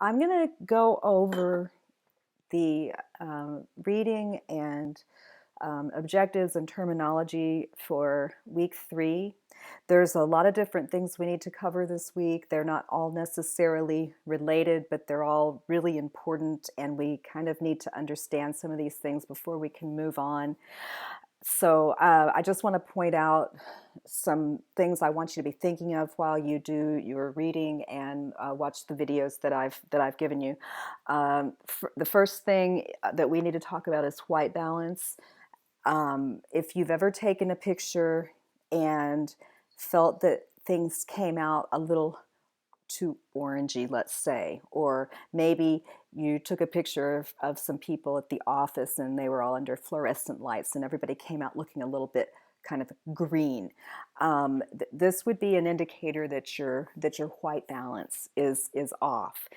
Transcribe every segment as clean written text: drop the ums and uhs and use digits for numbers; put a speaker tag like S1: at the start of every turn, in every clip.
S1: I'm going to go over the reading and objectives and terminology for week 3. There's a lot of different things we need to cover this week. They're not all necessarily related, but they're all really important, and we kind of need to understand some of these things before we can move on. So I just want to point out some things I want you to be thinking of while you do your reading and watch the videos that I've given you. The first thing that we need to talk about is white balance. If you've ever taken a picture and felt that things came out a little too orangey, let's say, or maybe you took a picture of some people at the office and they were all under fluorescent lights and everybody came out looking a little bit kind of green. This would be an indicator that your white balance is off.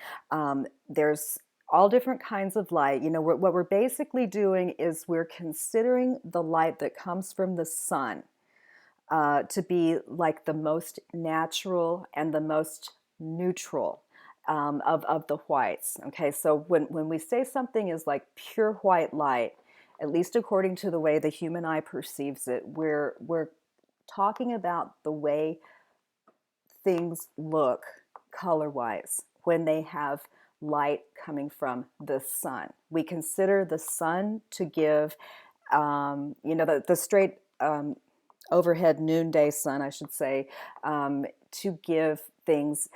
S1: There's all different kinds of light. You know, what we're basically doing is we're considering the light that comes from the sun to be like the most natural and the most neutral of the whites. Okay, so when we say something is like pure white light, at least according to the way the human eye perceives it, we're talking about the way things look color-wise when they have light coming from the sun. We consider the sun to give, the straight overhead noonday sun, I should say, to give things.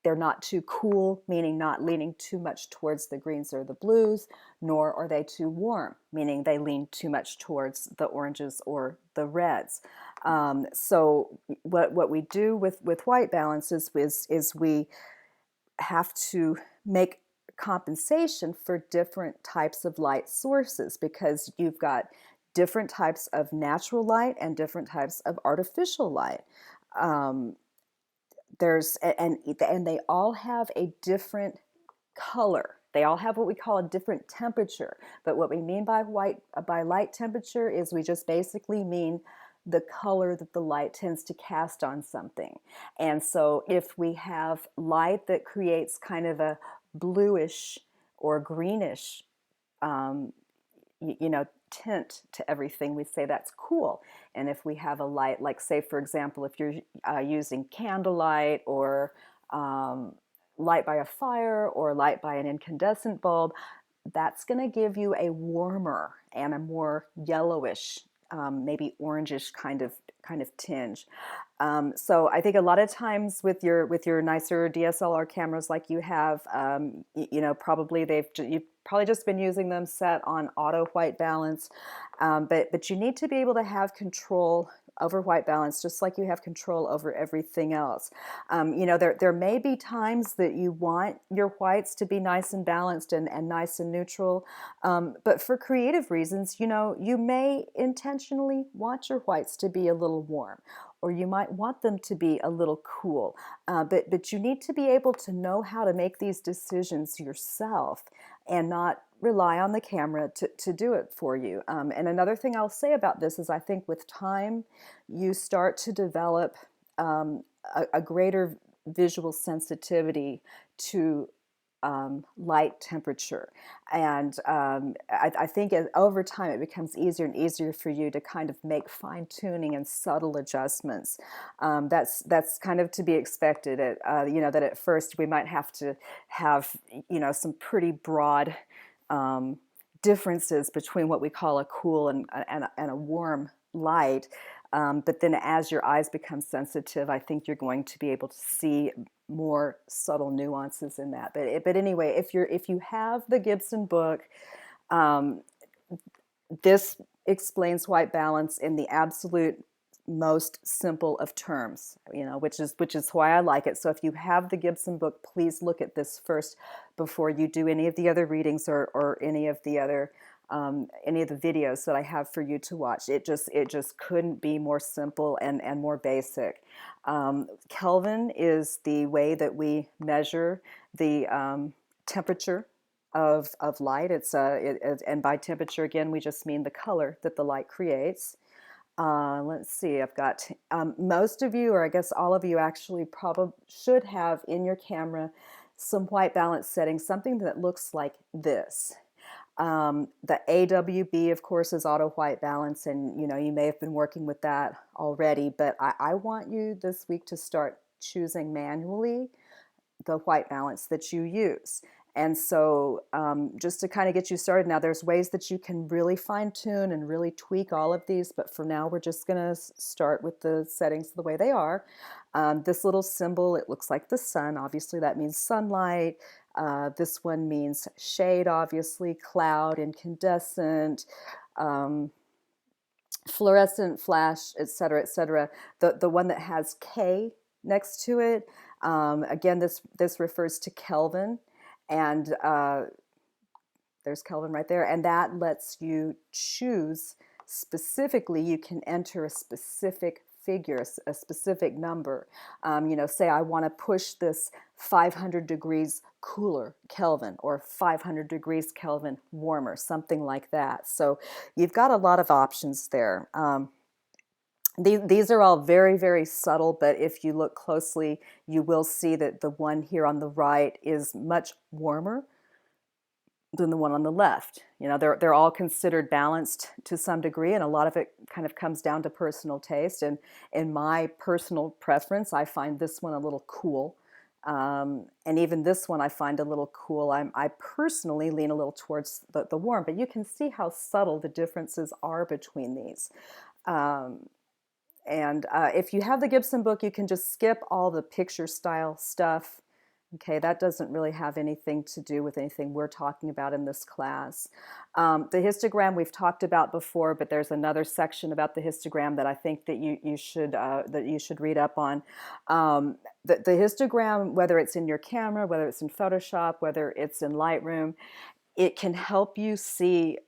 S1: They're not too cool, meaning not leaning too much towards the greens or the blues, nor are they too warm, meaning they lean too much towards the oranges or the reds. So what we do with white balance is we have to make compensation for different types of light sources, because you've got different types of natural light and different types of artificial light. And they all have a different color. They all have what we call a different temperature. But what we mean by light temperature is we just basically mean the color that the light tends to cast on something. And so if we have light that creates kind of a bluish or greenish tint to everything, we say that's cool. And if we have a light, like say for example, if you're using candlelight or light by a fire or light by an incandescent bulb, that's going to give you a warmer and a more yellowish, maybe orangish kind of tinge. So I think a lot of times with your nicer DSLR cameras like you have, probably you've probably just been using them set on auto white balance, but you need to be able to have control over white balance just like you have control over everything else. There may be times that you want your whites to be nice and balanced and nice and neutral, but for creative reasons, you may intentionally want your whites to be a little warm, or you might want them to be a little cool. But you need to be able to know how to make these decisions yourself and not rely on the camera to do it for you. And another thing I'll say about this is I think with time, you start to develop a greater visual sensitivity to light temperature. And I think over time it becomes easier and easier for you to kind of make fine tuning and subtle adjustments. That's kind of to be expected. That at first we might have to have some pretty broad differences between what we call a cool and a warm light. But then as your eyes become sensitive, I think you're going to be able to see more subtle nuances in that. But anyway, if you have the Gibson book, this explains white balance in the absolute most simple of terms, which is why I like it. So if you have the Gibson book, please look at this first before you do any of the other readings or any of the videos that I have for you to watch. It just couldn't be more simple and more basic. Kelvin is the way that we measure the temperature of light. And by temperature, again, we just mean the color that the light creates. Let's see, I've got most of you, or I guess all of you actually probably should have in your camera some white balance settings, something that looks like this. The AWB, of course, is auto white balance, and you may have been working with that already, but I want you this week to start choosing manually the white balance that you use. And so just to kind of get you started, now there's ways that you can really fine tune and really tweak all of these, but for now we're just going to start with the settings the way they are. This little symbol, it looks like the sun. Obviously that means sunlight. This one means shade, obviously, cloud, incandescent, fluorescent, flash, etc., etc. The one that has K next to it, again, this refers to Kelvin, and there's Kelvin right there, and that lets you choose specifically. You can enter a specific figure, a specific number. Say I want to push this 500 degrees cooler Kelvin, or 500 degrees Kelvin warmer, something like that. So you've got a lot of options there. These are all very, very subtle, but if you look closely, you will see that the one here on the right is much warmer than the one on the left. They're all considered balanced to some degree, and a lot of it kind of comes down to personal taste. And in my personal preference, I find this one a little cool. And even this one I find a little cool. I personally lean a little towards the warm, but you can see how subtle the differences are between these. And if you have the Gibson book, you can just skip all the picture style stuff. Okay, that doesn't really have anything to do with anything we're talking about in this class. The histogram we've talked about before, but there's another section about the histogram that I think that you should read up on. The histogram, whether it's in your camera, whether it's in Photoshop, whether it's in Lightroom, it can help you see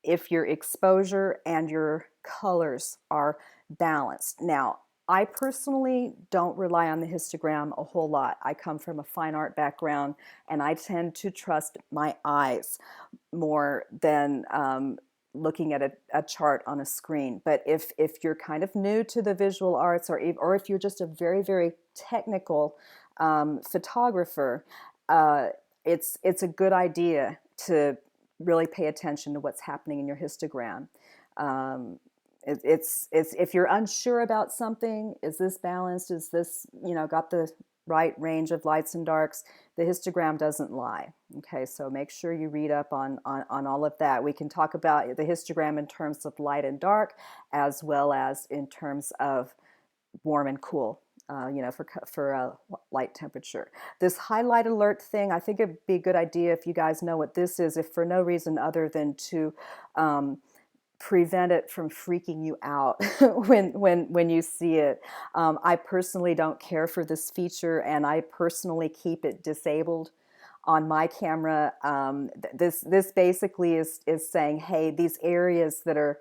S1: if your exposure and your colors are balanced. Now, I personally don't rely on the histogram a whole lot. I come from a fine art background, and I tend to trust my eyes more than looking at a chart on a screen. But if you're kind of new to the visual arts, or if you're just a very, very technical photographer, it's a good idea to really pay attention to what's happening in your histogram. It's if you're unsure about something, is this balanced? Is this, got the right range of lights and darks? The histogram doesn't lie. Okay, so make sure you read up on all of that. We can talk about the histogram in terms of light and dark, as well as in terms of warm and cool. For light temperature. This highlight alert thing, I think it'd be a good idea if you guys know what this is, if for no reason other than to prevent it from freaking you out when you see it. I personally don't care for this feature, and I personally keep it disabled on my camera. This basically is saying, hey, these areas that are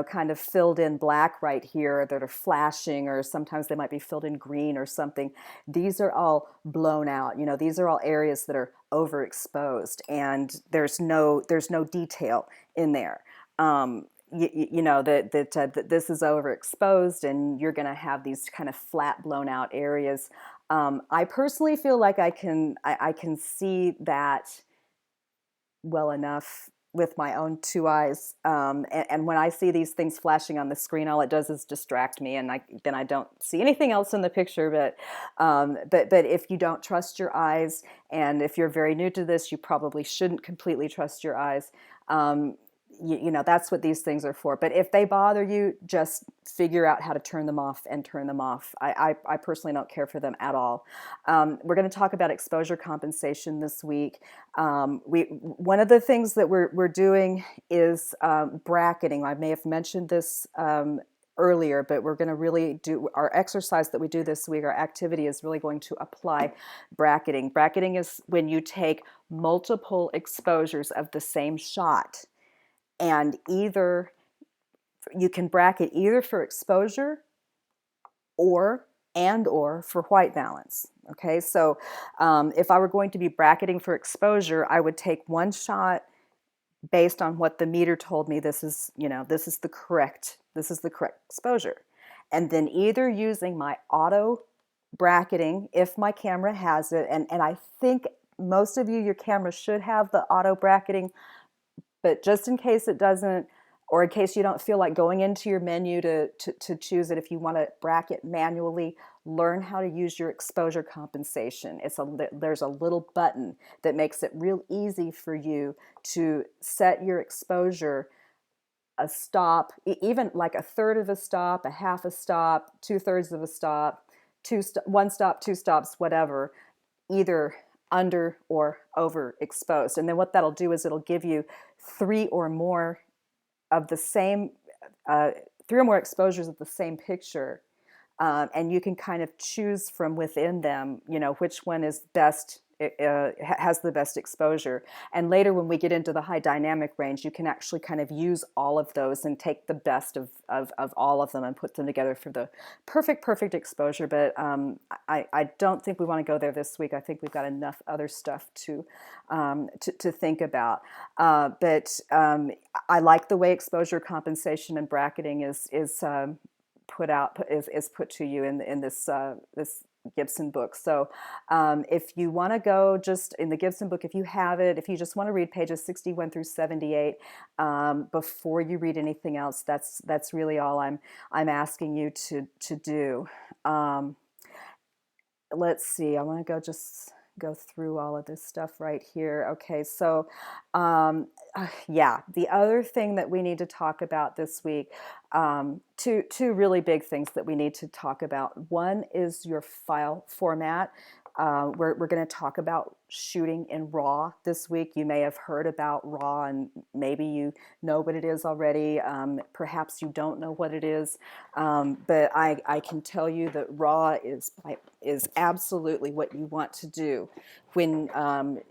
S1: kind of filled in black right here, that are flashing, or sometimes they might be filled in green or something. These are all blown out. These are all areas that are overexposed, and there's no detail in there. That this is overexposed, and you're going to have these kind of flat, blown out areas. I personally feel like I can see that well enough with my own two eyes, and when I see these things flashing on the screen, all it does is distract me, and then I don't see anything else in the picture. But if you don't trust your eyes, and if you're very new to this, you probably shouldn't completely trust your eyes. That's what these things are for. But if they bother you, just figure out how to turn them off and turn them off. I personally don't care for them at all. We're going to talk about exposure compensation this week. One of the things that we're doing is bracketing. I may have mentioned this earlier, but we're going to really do our exercise that we do this week. Our activity is really going to apply bracketing. Bracketing is when you take multiple exposures of the same shot, and either you can bracket either for exposure or for white balance. Okay, so if I were going to be bracketing for exposure, I would take one shot based on what the meter told me this is the correct exposure, and then either using my auto bracketing if my camera has it, and I think most of you, your camera should have the auto bracketing, but just in case it doesn't, or in case you don't feel like going into your menu to choose it, if you want to bracket manually, learn how to use your exposure compensation. There's a little button that makes it real easy for you to set your exposure, a stop, even like a third of a stop, a half a stop, 2/3 of a stop, one stop, two stops, whatever, either under or overexposed. And then what that'll do is it'll give you three or more of the same, uh, three or more exposures of the same picture. And you can kind of choose from within them, which one is best, has the best exposure. And later, when we get into the high dynamic range, you can actually kind of use all of those and take the best of all of them and put them together for the perfect exposure. But I don't think we want to go there this week. I think we've got enough other stuff to think about. But I like the way exposure compensation and bracketing is put to you in this Gibson book. So if you want to go just in the Gibson book, if you have it, if you just want to read pages 61 through 78 before you read anything else, that's really all I'm asking you to do. Let's see. I want to go through all of this stuff right here. Okay, so yeah, the other thing that we need to talk about this week, two really big things that we need to talk about. One is your file format. We're going to talk about shooting in RAW this week. You may have heard about RAW, and maybe you know what it is already. Perhaps you don't know what it is, but I can tell you that RAW is absolutely what you want to do when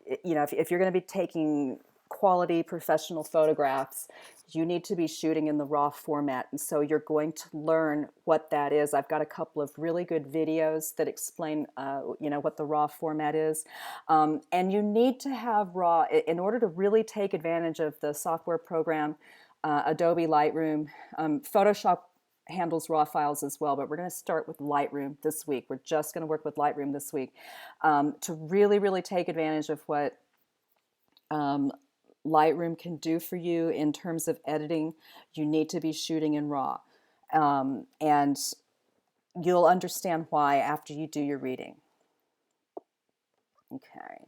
S1: if you're going to be taking quality professional photographs. You need to be shooting in the RAW format, and so you're going to learn what that is. I've got a couple of really good videos that explain what the RAW format is, and you need to have RAW in order to really take advantage of the software program. Adobe Lightroom, Photoshop handles RAW files as well, but we're going to start with Lightroom this week. We're just going to work with Lightroom this week to really take advantage of what Lightroom can do for you in terms of editing. You need to be shooting in RAW, and you'll understand why after you do your reading. Okay.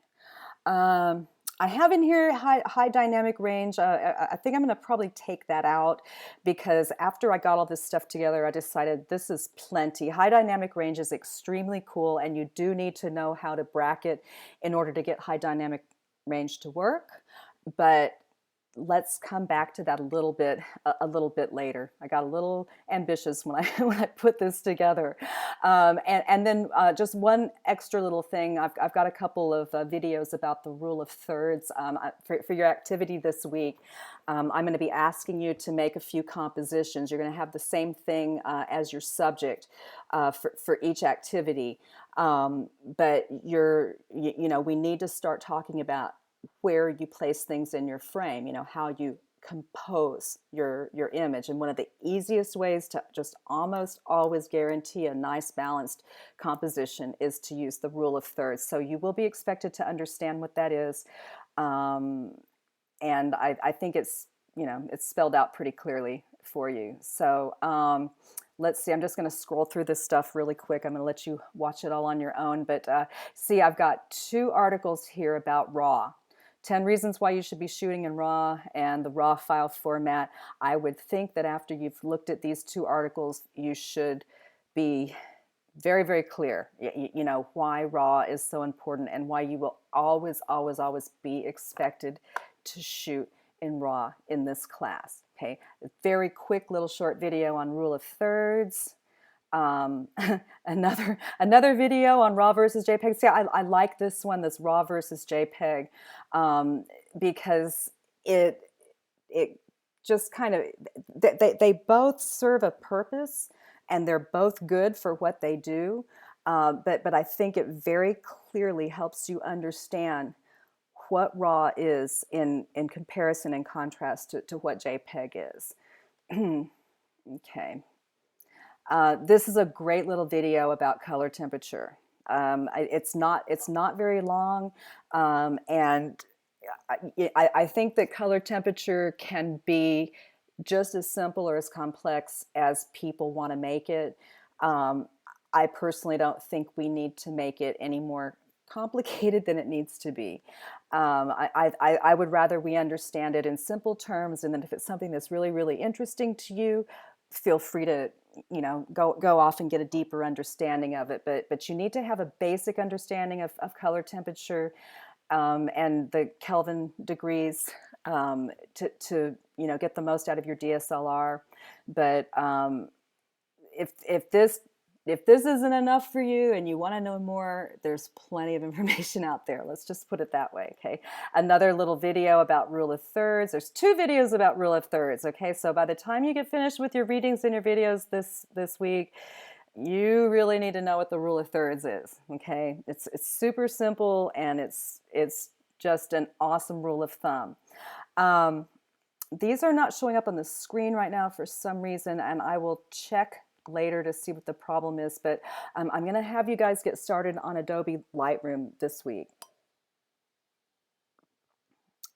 S1: I have in here high dynamic range. I think I'm going to probably take that out because after I got all this stuff together, I decided this is plenty. High dynamic range is extremely cool, and you do need to know how to bracket in order to get high dynamic range to work. But let's come back to that a little bit later. I got a little ambitious when I put this together, and then just one extra little thing. I've got a couple of videos about the rule of thirds for your activity this week. I'm going to be asking you to make a few compositions. You're going to have the same thing as your subject for each activity, but we need to start talking about where you place things in your frame, how you compose your image. And one of the easiest ways to just almost always guarantee a nice balanced composition is to use the rule of thirds. So you will be expected to understand what that is. And I think it's spelled out pretty clearly for you. So let's see, I'm just going to scroll through this stuff really quick. I'm going to let you watch it all on your own. But see, I've got 2 articles here about RAW. 10 reasons why you should be shooting in RAW and the RAW file format. I would think that after you've looked at these 2 articles, you should be very clear, why RAW is so important and why you will always be expected to shoot in RAW in this class. Okay, a very quick little short video on rule of thirds. Another video on RAW versus JPEG. See, I like this one, this RAW versus JPEG, because it just kind of, they both serve a purpose and they're both good for what they do, but I think it very clearly helps you understand what RAW is in comparison and contrast to what JPEG is. Okay. This is a great little video about color temperature. It's not very long, and I think that color temperature can be just as simple or as complex as people want to make it. Um, I personally don't think we need to make it any more complicated than it needs to be. I would rather we understand it in simple terms, and then if it's something that's really, really interesting to you, feel free to go off and get a deeper understanding of it. But you need to have a basic understanding of color temperature, and the Kelvin degrees, to get the most out of your DSLR. But if this isn't enough for you and you want to know more, there's plenty of information out there. Let's just put it that way. Okay. Another little video about rule of thirds. There's 2 videos about rule of thirds. Okay. So by the time you get finished with your readings and your videos this week, you really need to know what the rule of thirds is. Okay. It's super simple, and it's just an awesome rule of thumb. These are not showing up on the screen right now for some reason, and I will check later to see what the problem is, but I'm going to have you guys get started on Adobe Lightroom this week.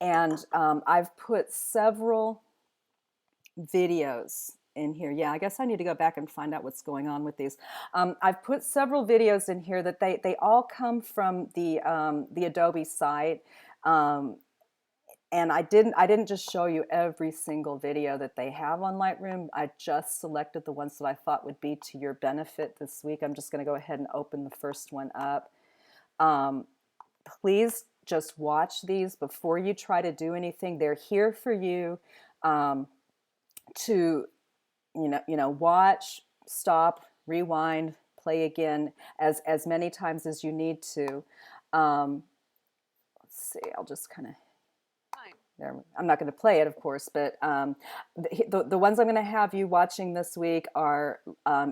S1: And I've put several videos in here. Yeah, I guess I need to go back and find out what's going on with these. I've put several videos in here that they all come from the Adobe site. And I didn't just show you every single video that they have on Lightroom. I just selected the ones that I thought would be to your benefit this week. I'm just going to go ahead and open the first one up. Please just watch these before you try to do anything. They're here for you, to watch, stop, rewind, play again as many times as you need to. Let's see. I'll just kind of. I'm not going to play it, of course, but the ones I'm going to have you watching this week are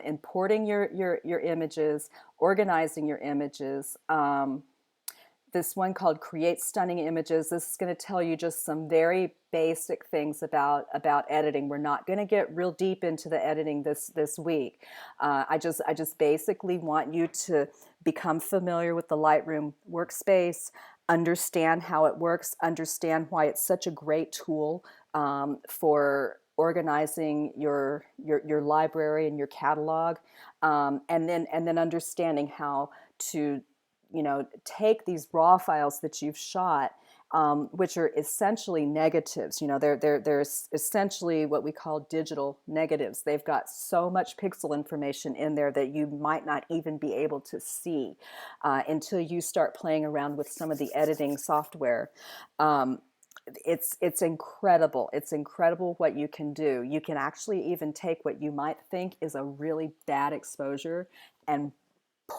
S1: importing your images, organizing your images. This one called Create Stunning Images. This is going to tell you just some very basic things about editing. We're not going to get real deep into the editing this week. I just basically want you to become familiar with the Lightroom workspace, understand how it works, understand why it's such a great tool for organizing your library and your catalog, and then understanding how to take these raw files that you've shot, which are essentially negatives. They're essentially what we call digital negatives. They've got so much pixel information in there that you might not even be able to see until you start playing around with some of the editing software. It's incredible. It's incredible what you can do. You can actually even take what you might think is a really bad exposure and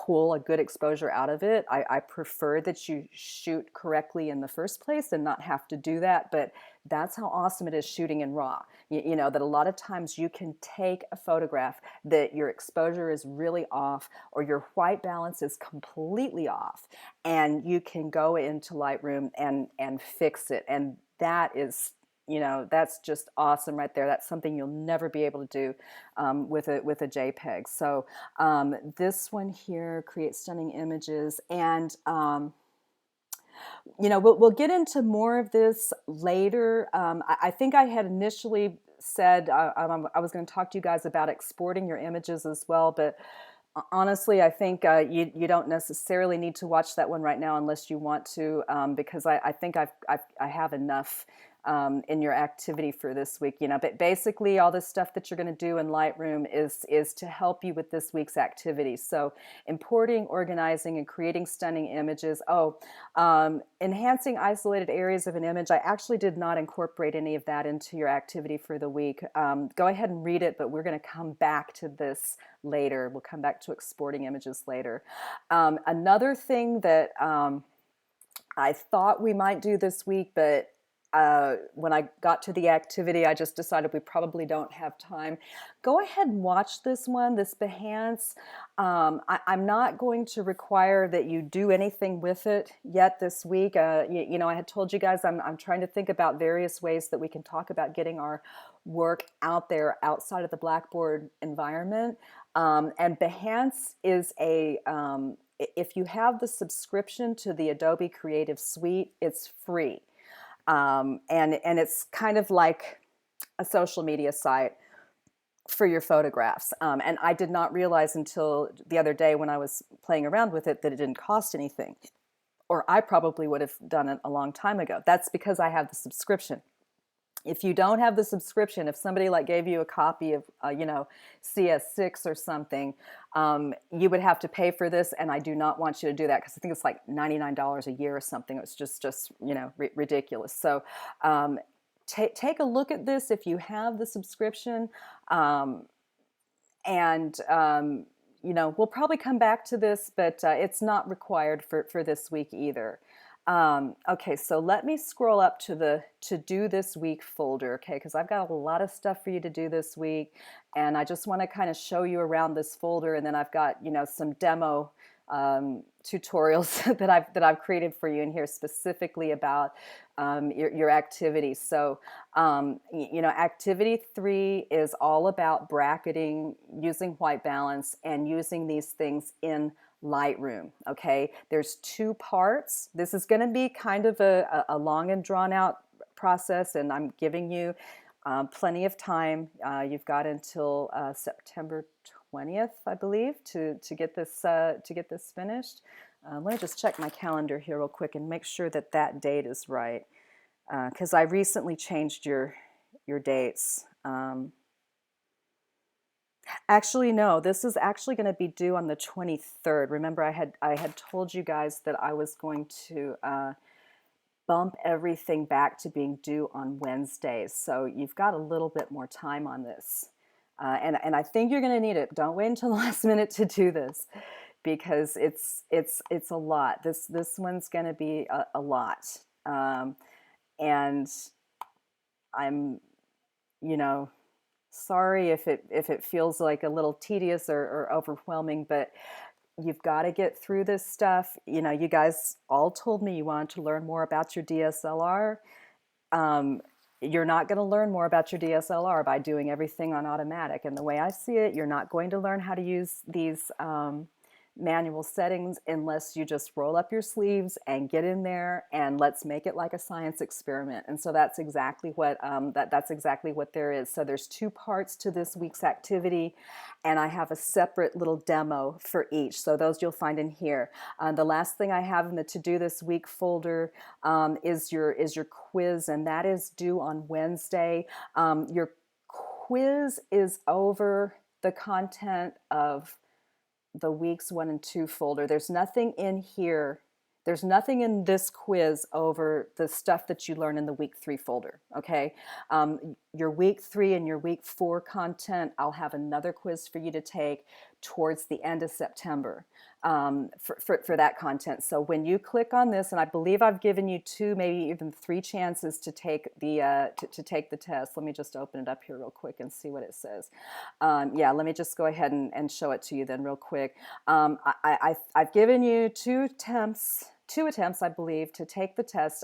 S1: pull a good exposure out of it. I prefer that you shoot correctly in the first place and not have to do that, but that's how awesome it is shooting in RAW. You know that a lot of times you can take a photograph that your exposure is really off or your white balance is completely off, and you can go into Lightroom and fix it, and that is, that's just awesome right there. That's something you'll never be able to do with a JPEG. So this one here, Create Stunning Images, and we'll get into more of this later. I think I had initially said I was going to talk to you guys about exporting your images as well, but honestly, I think you don't necessarily need to watch that one right now unless you want to, because I think I have enough in your activity for this week. But basically all this stuff that you're going to do in Lightroom is to help you with this week's activities. So importing, organizing, and creating stunning images. Enhancing isolated areas of an image. I actually did not incorporate any of that into your activity for the week. Go ahead and read it, but we're going to come back to this later. We'll come back to exporting images later. Another thing that I thought we might do this week, but when I got to the activity, I just decided we probably don't have time. Go ahead and watch this one, this Behance. I'm not going to require that you do anything with it yet this week. I had told you guys I'm trying to think about various ways that we can talk about getting our work out there outside of the Blackboard environment. And Behance is if you have the subscription to the Adobe Creative Suite, it's free. And it's kind of like a social media site for your photographs. And I did not realize until the other day when I was playing around with it that it didn't cost anything. Or I probably would have done it a long time ago. That's because I have the subscription. If you don't have the subscription, if somebody like gave you a copy of, CS6 or something, you would have to pay for this, and I do not want you to do that because I think it's like $99 a year or something. It's just ridiculous. So take a look at this if you have the subscription, and we'll probably come back to this, but it's not required for this week either. Okay, so let me scroll up to the to do this week folder, okay, because I've got a lot of stuff for you to do this week, and I just want to kind of show you around this folder, and then I've got some demo tutorials that I've created for you in here specifically about your activities. So activity 3 is all about bracketing, using white balance, and using these things in Lightroom. Okay, there's 2 parts. This is going to be kind of a long and drawn out process, and I'm giving you plenty of time. You've got until September 20th, I believe, to get this finished. Let me just check my calendar here real quick and make sure that date is right, because I recently changed your dates. Actually, no, this is actually going to be due on the 23rd. Remember, I had told you guys that I was going to bump everything back to being due on Wednesdays. So you've got a little bit more time on this. And I think you're going to need it. Don't wait until the last minute to do this, because it's a lot. This one's going to be a lot. And I'm, sorry if it feels like a little tedious or overwhelming, but you've got to get through this stuff. You guys all told me you wanted to learn more about your DSLR. You're not going to learn more about your DSLR by doing everything on automatic. And the way I see it, you're not going to learn how to use these manual settings unless you just roll up your sleeves and get in there and let's make it like a science experiment. And so that's exactly what that's exactly what there is. So there's 2 parts to this week's activity, and I have a separate little demo for each. So those you'll find in here. The last thing I have in the to do this week folder is your quiz, and that is due on Wednesday. Your quiz is over the content of the weeks 1 and 2 folder. There's nothing in here. There's nothing in this quiz over the stuff that you learn in the week 3 folder. Okay. Your week 3 and your week 4 content, I'll have another quiz for you to take towards the end of September for that content. So when you click on this, and I believe I've given you 2, maybe even 3 chances to take the to take the test. Let me just open it up here real quick and see what it says. Yeah, let me just go ahead and show it to you then real quick. I've given you 2 attempts, I believe, to take the test.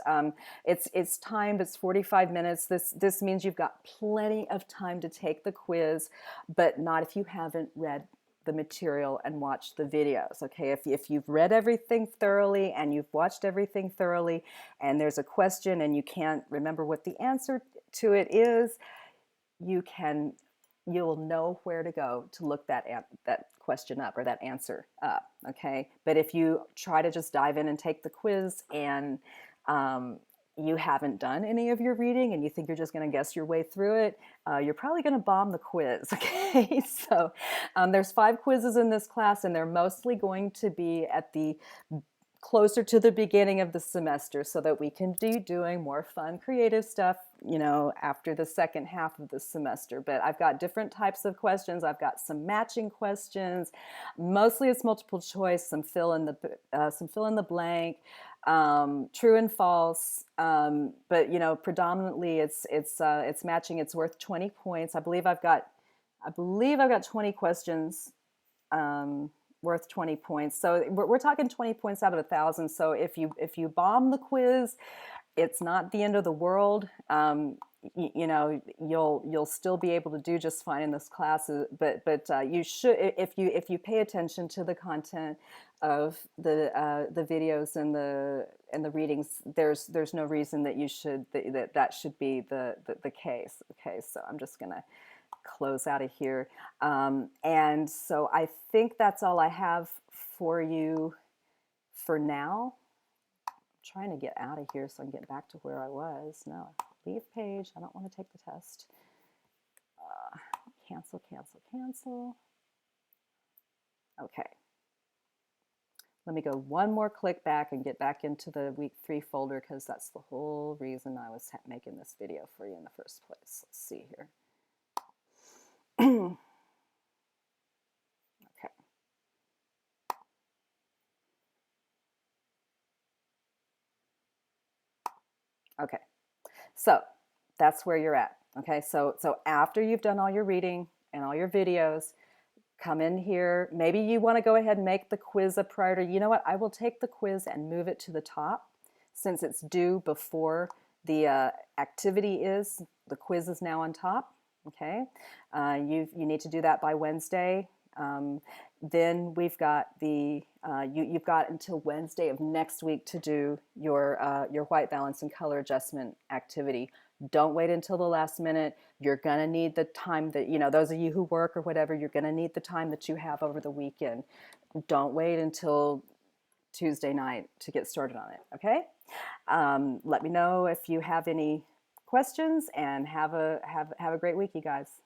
S1: It's timed. It's 45 minutes. This means you've got plenty of time to take the quiz, but not if you haven't read the material and watched the videos. Okay, if you've read everything thoroughly and you've watched everything thoroughly, and there's a question and you can't remember what the answer to it is, you'll know where to go to look that question up or that answer up. Okay, but if you try to just dive in and take the quiz and you haven't done any of your reading and you think you're just going to guess your way through it, you're probably going to bomb the quiz. Okay, so there's 5 quizzes in this class, and they're mostly going to be at the closer to the beginning of the semester so that we can be doing more fun, creative stuff, after the second half of the semester. But I've got different types of questions. I've got some matching questions. Mostly it's multiple choice, some fill in the blank, true and false. But predominantly it's matching. It's worth 20 points. I believe I've got 20 questions. Worth 20 points. So we're talking 20 points out of 1,000. So if you bomb the quiz, it's not the end of the world. you know, you'll still be able to do just fine in this class. But you should, if you pay attention to the content of the videos and the readings, there's no reason that you should that should be the case. Okay, so I'm just gonna close out of here, and so I think that's all I have for you for now. Trying to get out of here so I can get back to where I was. No, leave page. I don't want to take the test. Cancel, cancel, cancel. Okay. Let me go one more click back and get back into the week 3 folder, because that's the whole reason I was making this video for you in the first place. Let's see here. Okay. Okay. So that's where you're at. Okay. So after you've done all your reading and all your videos, come in here. Maybe you want to go ahead and make the quiz a priority. You know what? I will take the quiz and move it to the top, since it's due before the activity is. The quiz is now on top. Okay. You need to do that by Wednesday. Then we've got you've got until Wednesday of next week to do your white balance and color adjustment activity. Don't wait until the last minute. You're going to need the time that, you know, those of you who work or whatever, you're going to need the time that you have over the weekend. Don't wait until Tuesday night to get started on it. Okay. Let me know if you have any questions, and have a great week, you guys.